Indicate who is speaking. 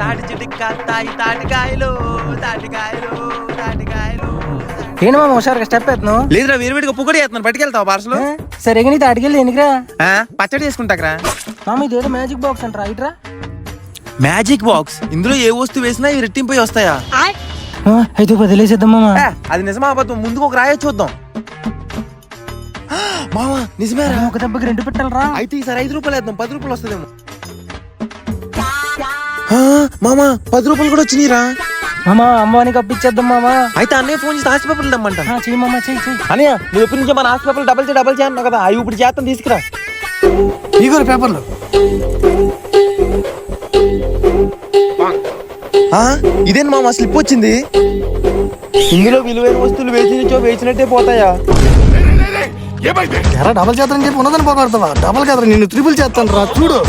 Speaker 1: తాటి చిటిక్క తాటికాయలు తాటికాయలు తాటికాయలు.
Speaker 2: ఏంటి మామ హుషారుగా స్టెప్ ఎత్తున్నావు?
Speaker 1: లేదురా వేరువేడిగా పుక్కడి చేస్తున్నాను, పట్టుకెళ్తావు పార్సలు?
Speaker 2: సరే నీ తాటికెళ్ళి ఎందుకురా?
Speaker 1: పచ్చడి చేసుకుంటాకరా.
Speaker 2: మామ ఇదేదో మ్యాజిక్ బాక్స్ అంటారా ఇట్రా.
Speaker 1: మ్యాజిక్ బాక్స్, ఇందులో ఏ వస్తువు వేసినా ఇవి రెట్టింపై వస్తాయా?
Speaker 2: అయితే వదిలేసేద్దాం మామ.
Speaker 1: అది నిజమా అబద్ధం? ముందుకు ఒక రాయ చూద్దాం. మామ నిజమేరా,
Speaker 2: ఒక దెబ్బకి 2 పెట్టాలరా.
Speaker 1: అయితే ఈసారి 5 రూపాయలు వేద్దాం, 10 రూపాయలు వస్తుందేమో. మామ 10 రూపాయలు కూడా వచ్చినాయిరా.
Speaker 2: మామ అమ్మవానికి అప్పిచ్చేద్దాం మామ.
Speaker 1: అయితే అన్నయ్య ఫోన్ చేసి ఆస్తి పేపర్లు తెమ్మంటా.
Speaker 2: చెయ్యి మామ చెయ్యి.
Speaker 1: అన్నయ్య నువ్వు ఎప్పటి నుంచో మన ఆస్తి పేపర్లు డబల్ చేయన్నావు కదా, అవి ఇప్పుడు చేస్తాను, తీసుకురా.
Speaker 2: ఇగో పేపర్లు.
Speaker 1: ఇదేంటి మామ స్లిప్ వచ్చింది? ఇందులో విలువైన వస్తువులు వేసినట్టే పోతాయా?
Speaker 2: డబల్ చేస్తానని చెప్పి ఉన్నదని పోగొడతావా? డబల్ కదా, నిన్ను 3 చేస్తాను రా చూడు.